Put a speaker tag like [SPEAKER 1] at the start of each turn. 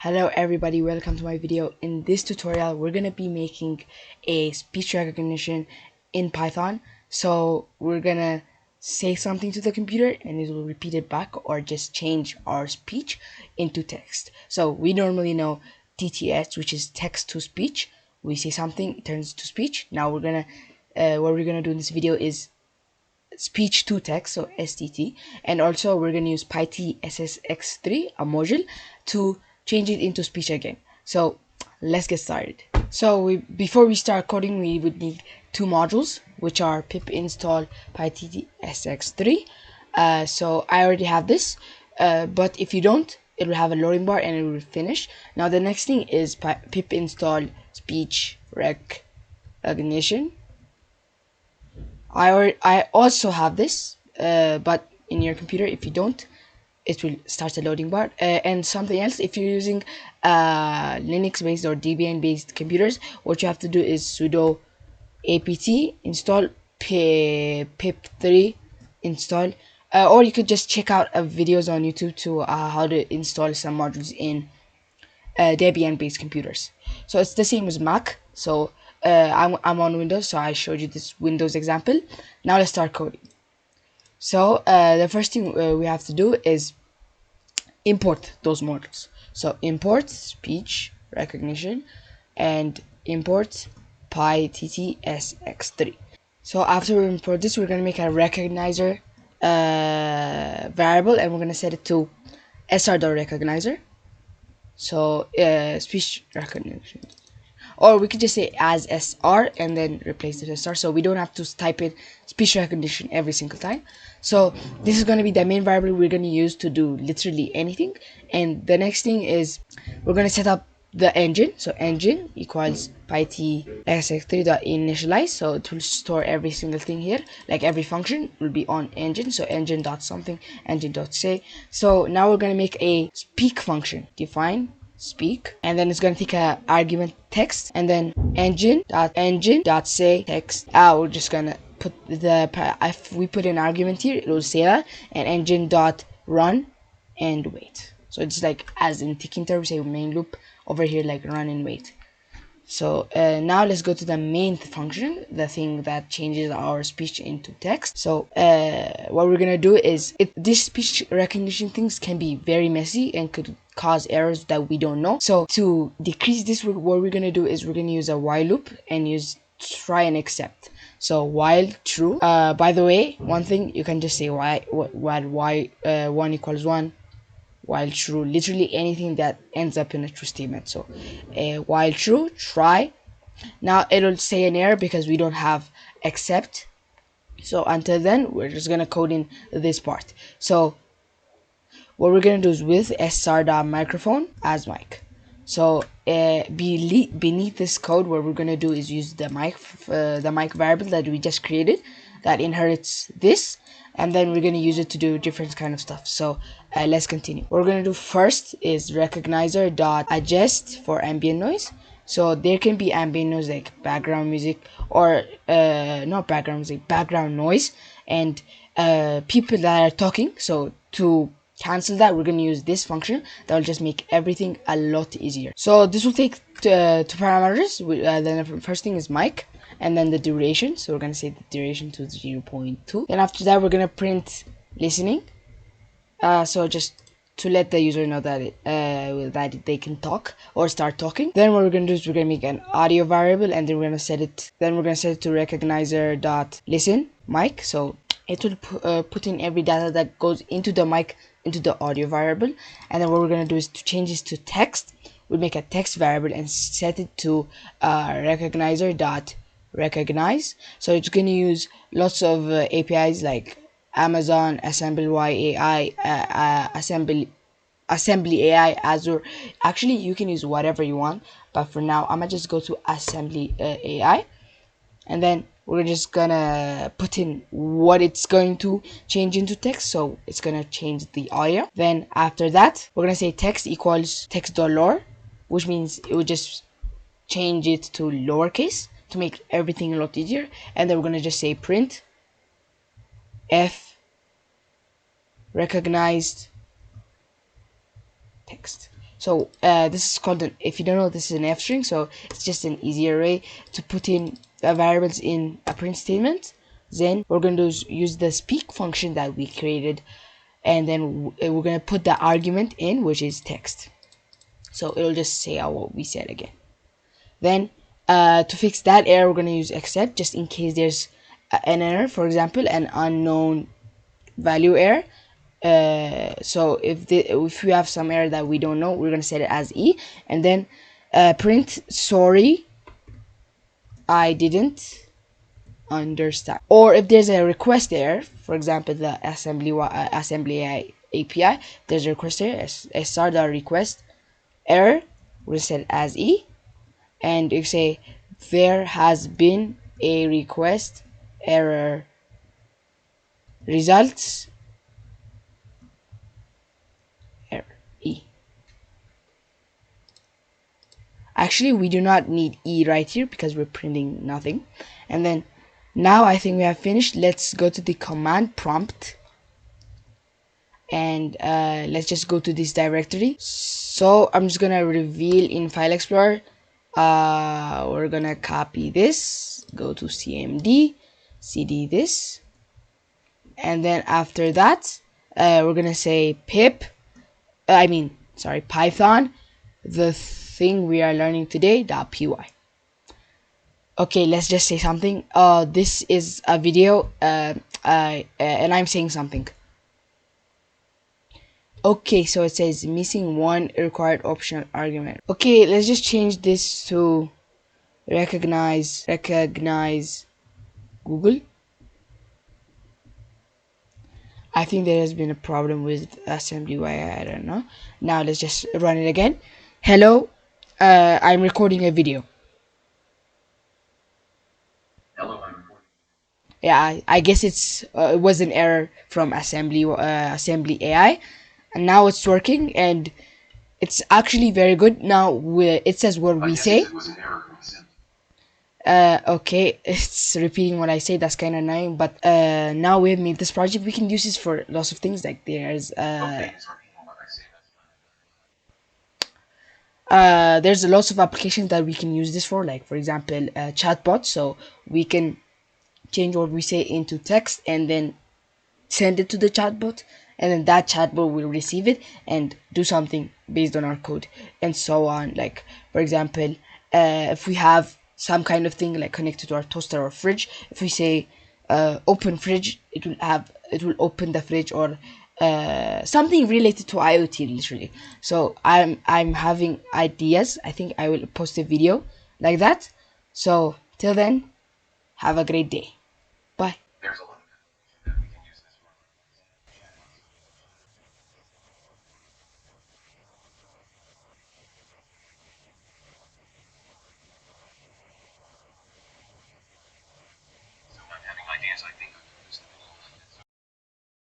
[SPEAKER 1] Hello everybody, welcome to my video. In this tutorial we're gonna be making a speech recognition in Python. So we're gonna say something to the computer and it will repeat it back or just change our speech into text. So we normally know TTS, which is text to speech. We say something, it turns to speech. Now what we're gonna do in this video is speech to text, so STT, and also we're going to use PyTSSX3, a module, to change it into speech again. So let's get started. So before we start coding, we would need two modules, which are pip install PyTSSX3. So I already have this, but if you don't, it will have a loading bar and it will finish. Now the next thing is pip install SpeechRecognition. I also have this, but in your computer, if you don't, it will start a loading bar. And something else, if you're using Linux-based or Debian-based computers, what you have to do is sudo apt install pip3 install, or you could just check out videos on YouTube to how to install some modules in Debian-based computers. So it's the same as Mac. So I'm on Windows, so I showed you this Windows example. Now let's start coding. So the first thing we have to do is import those modules. So import speech recognition and import PyTTSX3. So after we import this, we're going to make a recognizer variable, and we're going to set it to sr.recognizer. So speech recognition, or we could just say as SR and then replace the SR, so we don't have to type in speech recognition every single time. So this is going to be the main variable we're going to use to do literally anything. And the next thing is we're going to set up the engine. So engine equals pytsx3.initialize, so it will store every single thing here, like every function will be on engine. So engine dot something, engine dot say. So now we're going to make a speak function, define speak, and then it's going to take a argument text, and then engine dot say text. We're just going to put if we put an argument here, it will say that, and engine dot run and wait. So it's like as in ticking terms, say main loop, over here like run and wait. So now let's go to the main function, the thing that changes our speech into text. So what we're gonna do is, this speech recognition things can be very messy and could cause errors that we don't know. So to decrease this, what we're gonna do is we're gonna use a while loop and use try and except. So while true, by the way, one thing, you can just say while one equals one, while true, literally anything that ends up in a true statement. So while true, try. Now it'll say an error because we don't have except. So until then, we're just gonna code in this part. So what we're gonna do is with sr.microphone as mic. So beneath this code, what we're gonna do is use the mic variable that we just created that inherits this, and then we're going to use it to do different kind of stuff. So let's continue. What we're going to do first is recognizer.adjust for ambient noise. So there can be ambient noise like background music, or not background music, background noise, and people that are talking. So to cancel that, we're going to use this function that will just make everything a lot easier. So this will take two parameters. Then the first thing is mic, and then the duration. So we're going to set the duration to 0.2. Then after that, we're going to print listening, so just to let the user know that that they can talk or start talking. Then what we're going to do is we're going to make an audio variable, and then we're going to set it to recognizer.listen mic. So it will put in every data that goes into the mic into the audio variable. And then what we're going to do is to change this to text. We'll make a text variable and set it to recognize. So it's going to use lots of APIs like Amazon, Assembly AI, Assembly AI, Azure. Actually, you can use whatever you want, but for now I'm gonna just go to Assembly AI, and then we're just gonna put in what it's going to change into text. So it's gonna change the audio. Then after that, we're gonna say text equals text.lower, which means it would just change it to lowercase to make everything a lot easier. And then we're gonna just say print f recognized text. So this is called an, if you don't know, this is an f string. So it's just an easier way to put in variables in a print statement. Then we're going to use the speak function that we created, and then we're going to put the argument in, which is text. So it'll just say out what we said again. Then to fix that error, we're going to use except, just in case there's an error, for example an unknown value error. So if we have some error that we don't know, we're going to set it as e, and then print sorry I didn't understand. Or if there's a request error, for example the assembly API, there's a request error, request error, we'll set it as e, and you say there has been a request error, results error e. Actually we do not need e right here because we're printing nothing. And then now I think we have finished. Let's go to the command prompt, and let's just go to this directory. So I'm just gonna reveal in File Explorer. We're gonna copy this, go to cmd, cd this, and then after that we're gonna say python the thing we are learning today .py. Okay, let's just say something. This is a video and I'm saying something. Okay, so it says missing one required optional argument. Okay, let's just change this to recognize Google. I think there has been a problem with assembly, why I don't know. Now let's just run it again. Hello, I'm recording a video.
[SPEAKER 2] Hello, I'm recording.
[SPEAKER 1] Yeah, I guess it was an error from assembly AI, and now it's working, and it's actually very good. Now it says what we say.
[SPEAKER 2] It was an error from assembly.
[SPEAKER 1] Okay, it's repeating what I say. That's kind of annoying, but now we've made this project. We can use this for lots of things. Like there's
[SPEAKER 2] Okay, it's repeating what I say. That's
[SPEAKER 1] there's lots of applications that we can use this for. Like for example, chatbot. So we can change what we say into text and then send it to the chatbot, and then that chatbot will receive it and do something based on our code, and so on. Like for example, if we have some kind of thing like connected to our toaster or fridge, if we say open fridge, it will open the fridge, or something related to IoT literally. So I'm having ideas. I think I will post a video like that. So till then, have a great day. Bye.
[SPEAKER 2] There's a